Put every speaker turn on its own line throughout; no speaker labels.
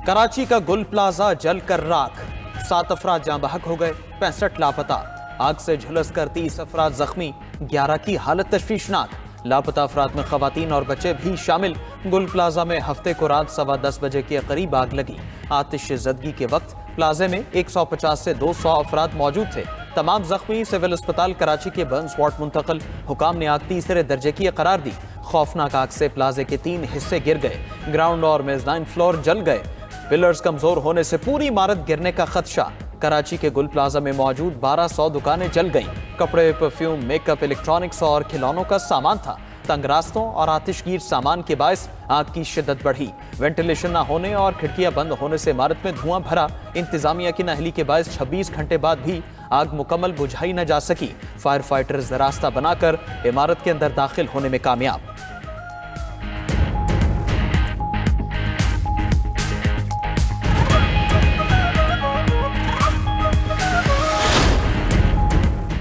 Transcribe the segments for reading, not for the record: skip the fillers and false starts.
कराची का गुल प्लाजा जलकर राख, 7 अफराद जाँ बहक हो गए, 65 लापता। आग से झुलसकर 30 अफराद जख्मी, 11 की हालत तशवीशनाक। लापता अफराद में खवातीन और बच्चे भी शामिल। गुल प्लाजा में हफ्ते को रात 10:15 बजे के करीब आग लगी। आतिश ज़दगी के वक्त प्लाजे में 150 से 200 अफराद मौजूद थे। तमाम जख्मी सिविल अस्पताल कराची के बर्न्स वार्ड मुंतकिल। हुकाम ने आग तीसरे दर्जे की करार दी। खौफनाक आग से प्लाजे के 3 हिस्से गिर गए, ग्राउंड और मेजनाइन फ्लोर जल गए। पिलर्स कमजोर होने से पूरी इमारत गिरने का खदशा। कराची के गुल प्लाजा में मौजूद 1200 दुकानें जल गईं। कपड़े, परफ्यूम, मेकअप, इलेक्ट्रॉनिक्स और खिलौनों का सामान था। तंग रास्तों और आतिशगीर सामान के बायस आग की शिद्दत बढ़ी। वेंटिलेशन न होने और खिड़कियां बंद होने से इमारत में धुआं भरा। इंतजामिया की नाअहली के बायस 26 घंटे बाद भी आग मुकम्मल बुझाई न जा सकी। फायर फाइटर्स रास्ता बनाकर इमारत के अंदर दाखिल होने में कामयाब।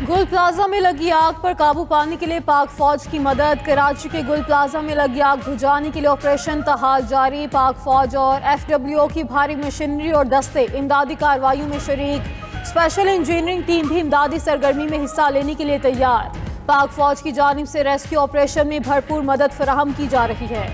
गुल प्लाजा में लगी आग पर काबू पाने के लिए पाक फौज की मदद। कराची के गुल प्लाजा में लगी आग बुझाने के लिए ऑपरेशन तहाल जारी। पाक फौज और FWO की भारी मशीनरी और दस्ते इमदादी कार्रवाइयों में शरीक। स्पेशल इंजीनियरिंग टीम भी इमदादी सरगर्मी में हिस्सा लेने के लिए तैयार। पाक फौज की जानिब से रेस्क्यू ऑपरेशन में भरपूर मदद फराहम की जा रही है।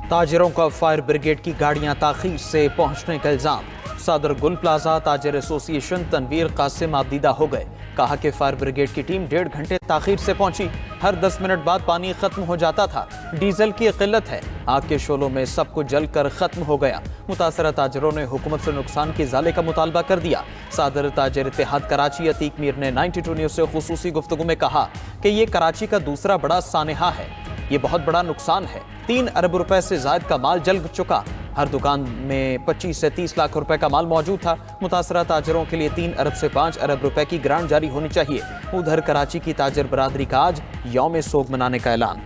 ताजिरों का फायर ब्रिगेड की गाड़ियां ताखीर से पहुंचने का इल्जाम। सदर गुल प्लाजा ताजिर एसोसिएशन तनवीर कासिम आबदीदा हो गए। कहा कि फायर ब्रिगेड की टीम 1.5 घंटे ताखीर से पहुंची। हर 10 मिनट बाद पानी खत्म हो जाता था। डीजल की किल्लत है। आग के शोलों में सब कुछ जलकर खत्म हो गया। मुतासरा ताजिरों ने हुकूमत से नुकसान की इजाले का मुतालबा कर दिया। सदर ताजिर इत्तेहाद कराची अतीक मीर ने 92 न्यूज़ से खुसूसी गुफ्तगू में कहा कि ये कराची का दूसरा बड़ा सानेहा है। ये बहुत बड़ा नुकसान है। 3 अरब रुपए से ज्यादा का माल जल चुका। हर दुकान में 25 से 30 लाख रुपए का माल मौजूद था। मुतासरा ताजरों के लिए 3 अरब से 5 अरब रुपए की ग्रांट जारी होनी चाहिए। उधर कराची की ताजर बरादरी का आज यौम सोग मनाने का ऐलान।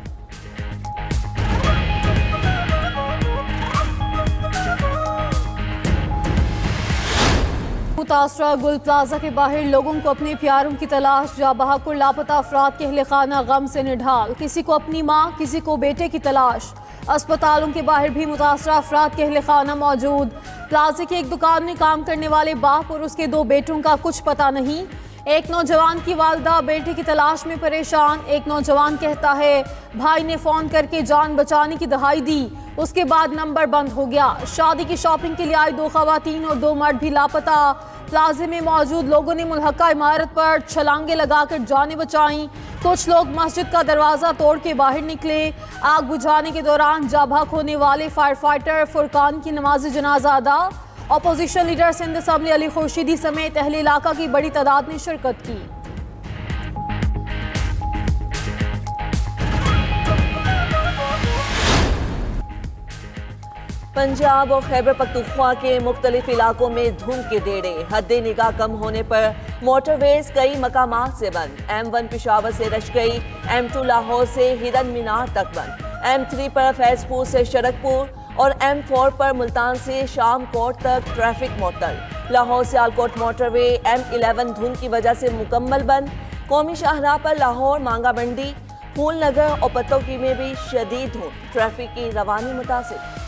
मुतासरा गुल प्लाजा के बाहर लोगों को अपने प्यारों की तलाश। जा बहक और लापता अफराद के अहले खाना गम से निढाल। किसी को अपनी माँ, किसी को बेटे की तलाश। अस्पतालों के बाहर भी मुतासरा अफराद के अहले खाना मौजूद। प्लाजे की एक दुकान में काम करने वाले बाप और उसके 2 बेटों का कुछ पता नहीं। एक नौजवान की वालदा बेटे की तलाश में परेशान। एक नौजवान कहता है भाई ने फोन करके जान बचाने की दहाई दी, उसके बाद नंबर बंद हो गया। शादी की शॉपिंग के लिए आई 2 खवातीन और 2 मर्द भी लापता। प्लाजे में मौजूद लोगों ने मुल्हका इमारत पर छलांगे लगाकर जानें बचाईं। कुछ लोग मस्जिद का दरवाजा तोड़ के बाहर निकले। आग बुझाने के दौरान जाबाक होने वाले फायर फाइटर फुरकान की नमाज जनाजा अदा। Opposition leader Sindh assembly Ali Khurshidi समेत अहले इलाका की बड़ी तादाद ने शिरकत की।
पंजाब और खैबर पख्तूनख्वा के मुख्तलिफ इलाकों में धुंध के डेरे। हद निगाह कम होने पर मोटरवेज कई मकामात से बंद। M1 पेशावर से रशकई, M2 लाहौर से हिरन मीनार तक बंद। M3 पर फैजपुर से शरकपुर और M4 पर मुल्तान से शाम कोट तक ट्रैफिक मुअत्तल। लाहौर से आलकोट मोटरवे M11 धुंध की वजह से मुकम्मल बंद। कौमी शाहराह पर लाहौर, मांगा मंडी, फूल नगर और पत्तोकी में भी शदीद धुंध। ट्रैफिक की रवानी मुतासिर।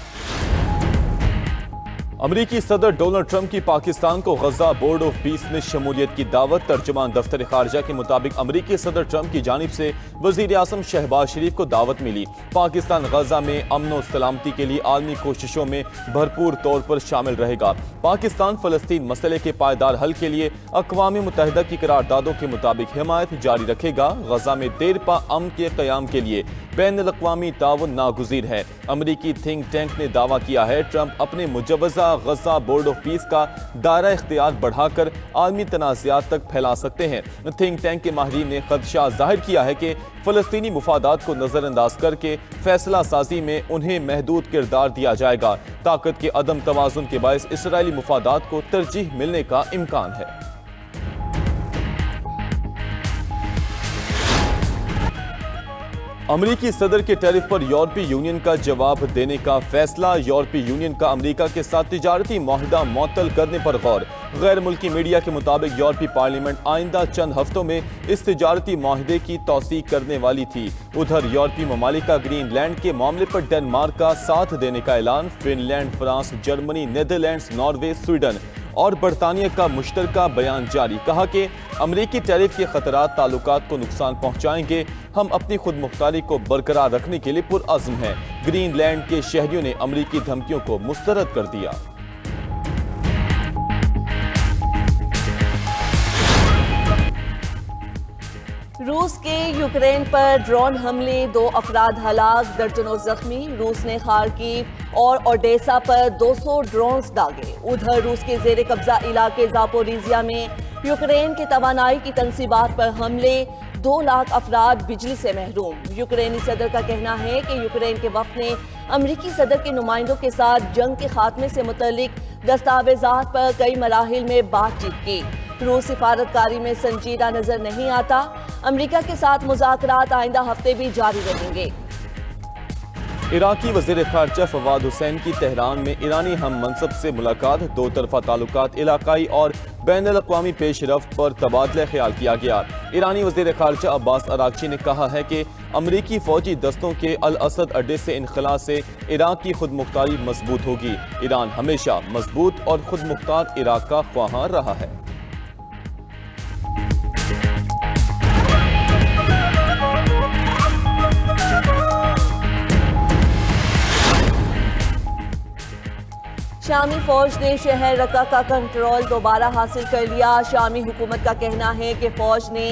अमरीकी सदर डोनाल्ड ट्रंप की पाकिस्तान को गजा बोर्ड ऑफ पीस में शमूलियत की दावत। तर्जुमान दफ्तर खारजा के मुताबिक अमरीकी सदर ट्रंप की जानिब से वजीर आज़म शहबाज शरीफ को दावत मिली। पाकिस्तान गजा में अमन और सलामती के लिए आलमी कोशिशों में भरपूर तौर पर शामिल रहेगा। पाकिस्तान फ़लस्तीन मसले के पायदार हल के लिए अक़वाम मुत्तहिदा की करारदादों के मुताबिक हिमायत जारी रखेगा। गजा में देरपा अमन के क़याम के लिए बैनुल-अक़वामी ताउन नागुज़ीर है। अमरीकी थिंक टैंक ने दावा किया है ट्रंप अपने मुजव्वज़ा गजा बोर्ड ऑफ पीस का दायरा इख्तियार बढ़ाकर आलमी तनाज़ात तक फैला सकते हैं। थिंक टैंक के माहिरीन ने खदशा जाहिर किया है कि फ़लस्तीनी मुफादात को नज़रअंदाज करके फैसला साजी में उन्हें महदूद किरदार दिया जाएगा। ताकत के अदम तवाज़ुन के बायस इसराइली मुफादात को तरजीह मिलने का इम्कान है। अमरीकी सदर के टैरिफ पर यूरोपीय यूनियन का जवाब देने का फैसला। यूरोपीय यूनियन का अमरीका के साथ तिजारती मुआहदा मुअत्तल करने पर गौर। गैर मुल्की मीडिया के मुताबिक यूरोपीय पार्लियामेंट आइंदा चंद हफ्तों में इस तिजारती माहिदे की तौसीक करने वाली थी। उधर यूरोपीय ममालिक का ग्रीनलैंड के मामले पर डेनमार्क का साथ देने का ऐलान। Finland, France, Germany, Netherlands, Norway, Sweden और बरतानिया का मुश्तरका बयान जारी। कहा कि अमरीकी टैरिफ के खतरात ताल्लुकात को नुकसान पहुंचाएंगे। हम अपनी खुद मुख्तारी को बरकरार रखने के लिए पुरअज़्म हैं। ग्रीनलैंड के शहरियों ने अमरीकी धमकियों को मुस्तरद कर दिया।
रूस के यूक्रेन पर ड्रोन हमले, 2 अफराद हलाक, दर्जनों जख्मी। रूस ने खार्किव और ओडेसा पर 200 ड्रोन्स दागे। उधर रूस के जेर कब्जा इलाके जापोरिजिया में यूक्रेन के तवानाई की तंसीबात पर हमले, 2 लाख अफराद बिजली से महरूम। यूक्रेनी सदर का कहना है कि यूक्रेन के वफद ने अमरीकी सदर के नुमाइंदों के साथ जंग के खात्मे से मुतल्लिक दस्तावेजात पर कई मराहिल में बातचीत की। रूस सिफारतकारी में संजीदा नजर नहीं आता। अमरीका के साथ मुज़ाकरात आइंदा हफ्ते भी जारी रहेंगे।
इराकी वज़ीर ख़ारजा फवाद हुसैन की तेहरान में ईरानी हम मनसब से मुलाकात। 2 तरफ़ा ताल्लुकात, इलाकाई और बैनुल-अक़वामी पेशरफ्त पर तबादला ख्याल किया गया। ईरानी वज़ीर ख़ारजा अब्बास अरागची ने कहा है कि अमरीकी फ़ौजी दस्तों के अल असद अड्डे से इनखला से इराक की खुद मुख्तारी मजबूत होगी। ईरान हमेशा मजबूत और खुद मुख्तार इराक का ख्वाहां रहा है।
शामी फौज ने शहर रक्का का कंट्रोल दोबारा हासिल कर लिया। शामी हुकूमत का कहना है कि फौज ने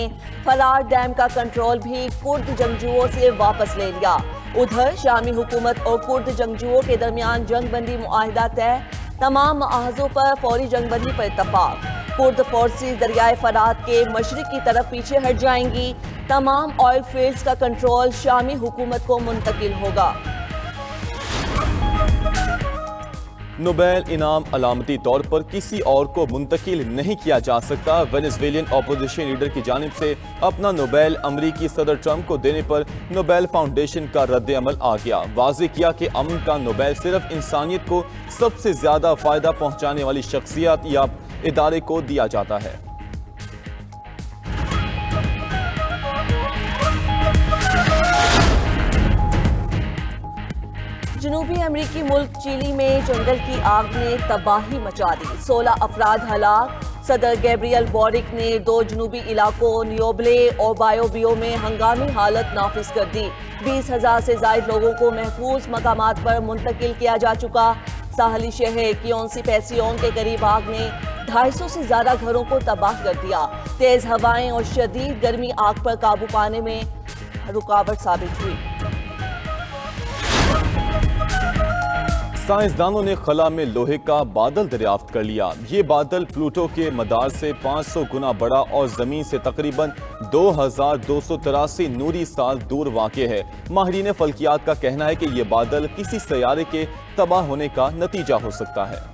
फरार डैम का कंट्रोल भी कुर्द जंगजुओं से वापस ले लिया। उधर शामी हुकूमत और कुर्द जंगजुओं के दरमियान जंगबंदी मुआहिदा तय, तमाम महाजों पर फौरी जंगबंदी पर इत्तफाक। कुर्द फोर्सेस दरियाए फरात के मशरिक की तरफ पीछे हट जाएंगी। तमाम ऑयल फील्ड्स का कंट्रोल शामी हुकूमत को मुंतकिल होगा।
नोबेल इनाम अलामती तौर पर किसी और को मुंतकिल नहीं किया जा सकता। वेनेजुएलियन अपोजिशन लीडर की जानिब से अपना नोबेल अमरीकी सदर ट्रंप को देने पर नोबेल फाउंडेशन का रद्द अमल आ गया। वाज़ेह किया कि अमन का नोबेल सिर्फ इंसानियत को सबसे ज्यादा फायदा पहुंचाने वाली शख्सियत या इदारे को दिया जाता है।
जनूबी अमरीकी मुल्क चिली में जंगल की आग ने तबाही मचा दी, 16 अफराद हलाक। सदर गैब्रियल बोरिक ने 2 जनूबी इलाकों नियोब्ले और बायोबियो में हंगामी हालत नाफिज कर दी। 20,000 से ज्यादा लोगों को महफूज मकामात पर मुंतकिल किया जा चुका। साहली शहर कियोंसी पैसियोन के करीब आग ने 250 से ज्यादा घरों को तबाह कर दिया। तेज हवाएं और शदीद गर्मी आग पर काबू पाने में रुकावट साबित हुई।
साइंसदानों ने खला में लोहे का बादल दरियाफ्त कर लिया। ये बादल प्लूटो के मदार से 500 गुना बड़ा और जमीन से तकरीबन 2283 नूरी साल दूर वाक़े है। माहिरीन फल्कियात का कहना है कि यह बादल किसी सैयारे के तबाह होने का नतीजा हो सकता है।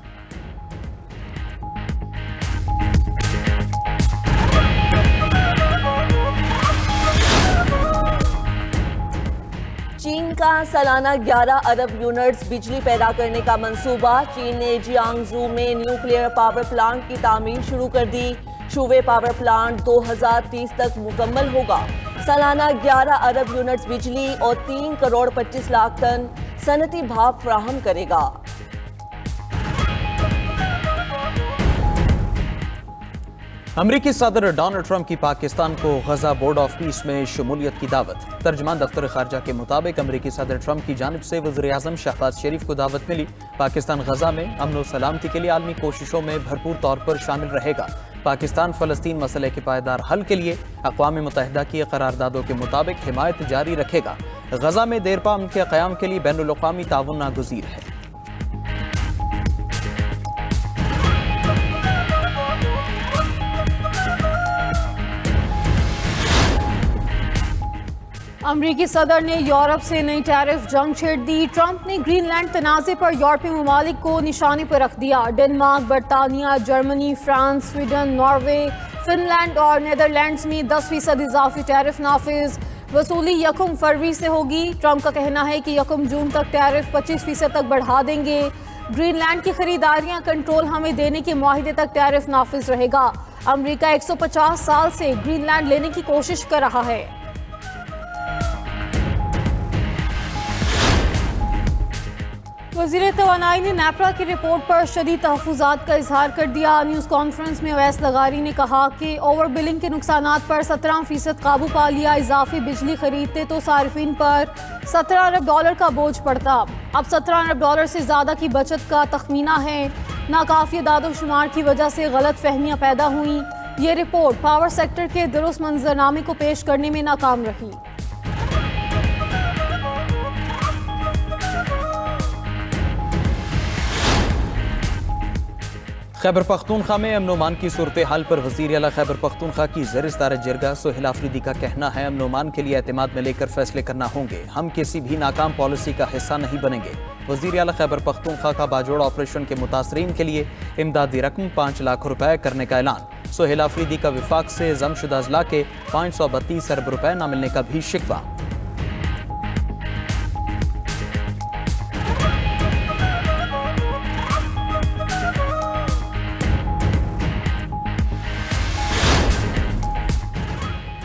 चीन का सालाना 11 अरब यूनिट्स बिजली पैदा करने का मंसूबा। चीन ने जियांगजू में न्यूक्लियर पावर प्लांट की तामीर शुरू कर दी। शूवे पावर प्लांट 2030 तक मुकम्मल होगा। सालाना 11 अरब यूनिट्स बिजली और 3 करोड़ 25 लाख टन सनती भाप फराहम करेगा।
अमरीकी सदर डोनाल्ड ट्रंप की पाकिस्तान को गजा बोर्ड ऑफ पीस में शमूलियत की दावत। तर्जमान दफ्तर खारजा के मुताबिक अमरीकी सदर ट्रंप की जानिब से वज़ीर आज़म शहबाज शरीफ को दावत मिली। पाकिस्तान गजा में अमन और सलामती के लिए आलमी कोशिशों में भरपूर तौर पर शामिल रहेगा। पाकिस्तान फ़लस्तीन मसले के पायदार हल के लिए अक़वाम मुत्तहिदा की करारदादों के मुताबिक हिमायत जारी रखेगा। गजा में देरपा अमन के क़याम के लिए बैनुल-अक़वामी ताउन नागुज़ीर है।
अमरीकी सदर ने यूरोप से नई टैरिफ जंग छेड़ दी। ट्रंप ने ग्रीनलैंड तनाज़े पर यूरोपीय ममालिक को निशाने पर रख दिया। डेनमार्क, बरतानिया, Germany, France, Sweden, Norway, Finland और नीदरलैंड्स में 10% इजाफी टैरिफ नाफिज। वसूली 1 फरवरी से होगी। ट्रंप का कहना है कि 1 जून तक टैरिफ 25% तक बढ़ा देंगे। ग्रीनलैंड की खरीदारियां कंट्रोल हमें देने के मुआहिदे तक टैरिफ नाफिज रहेगा। अमेरिका 150 साल से ग्रीनलैंड लेने की कोशिश कर रहा है। वज़ीर तवानाई ने नेपरा की रिपोर्ट पर शदीद तहफ़्फ़ुज़ात का इजहार कर दिया। न्यूज़ कॉन्फ्रेंस में अवैस लगारी ने कहा कि ओवर बिलिंग के नुकसानात पर 17% काबू पा लिया। इजाफी बिजली खरीदते तो सार्फिन पर $17 अरब का बोझ पड़ता। अब $17 अरब से ज़्यादा की बचत का तखमीना है। नाकाफ़ी दादोशुमार की वजह से गलत फहमियाँ पैदा हुई। ये रिपोर्ट पावर सेक्टर के दुरुस्त मंजरनामे को पेश करने में नाकाम रही।
खैबर पख्तूनख्वा में अमन अमान की सूरत हाल पर वज़ीर आला खैबर पख्तूनख्वा की ज़ेर-ए-सदारत जरगा सोहेल आफरीदी का कहना है, अमन अमान के लिए एतमाद में लेकर फैसले करना होंगे। हम किसी भी नाकाम पॉलिसी का हिस्सा नहीं बनेंगे। वज़ीर आला खैबर पख्तूनख्वा का बाजोड़ ऑपरेशन के मुतासरीन के लिए इमदादी रकम 5 लाख रुपए करने का ऐलान। सोहेल आफरीदी का विफाक से जमशुदा अजला के 532 अरब रुपए न मिलने का भी शिकवा।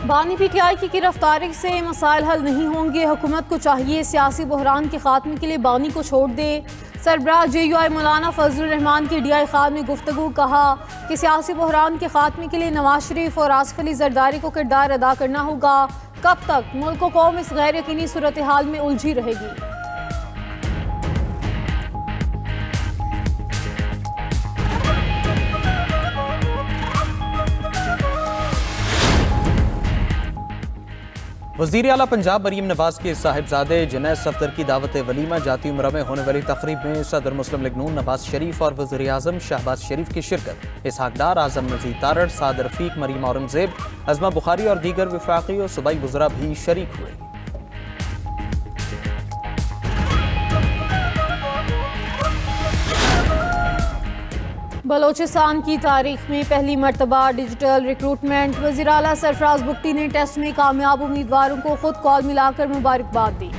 बानी पीटीआई की गिरफ्तारी से मसाइल हल नहीं होंगे। हुकूमत को चाहिए सियासी बहरान के खात्मे के लिए बानी को छोड़ दे। सरबराह JUI मौलाना फजलुर रहमान की DI खान में गुफ्तगू। कहा कि सियासी बहरान के खात्मे के लिए नवाज शरीफ और आसिफ अली जरदारी को किरदार अदा करना होगा। कब तक मुल्क व कौम इस गैर यकीनी सूरत हाल में उलझी रहेगी।
वज़ीर आला पंजाब मरीम नवाज के साहिबजादे जुनैद सफदर की दावत वलीमा जाती उम्र में होने वाली तकरीब में सदर मुस्लिम लीग नून नवाज शरीफ और वज़ीर आज़म शहबाज शरीफ की शिरकत। इसहाक डार, आज़म नज़ीर तारड़, साद रफ़ीक, मरीम औरंगज़ेब, अज़मा बुखारी और दीगर वफाकी और सूबाई वज़रा भी शरीक हुए।
बलोचिस्तान की तारीख में पहली मरतबा डिजिटल रिक्रूटमेंट। वज़ीर आला सरफराज बुगटी ने टेस्ट में कामयाब उम्मीदवारों को खुद कॉल मिलाकर मुबारकबाद दी।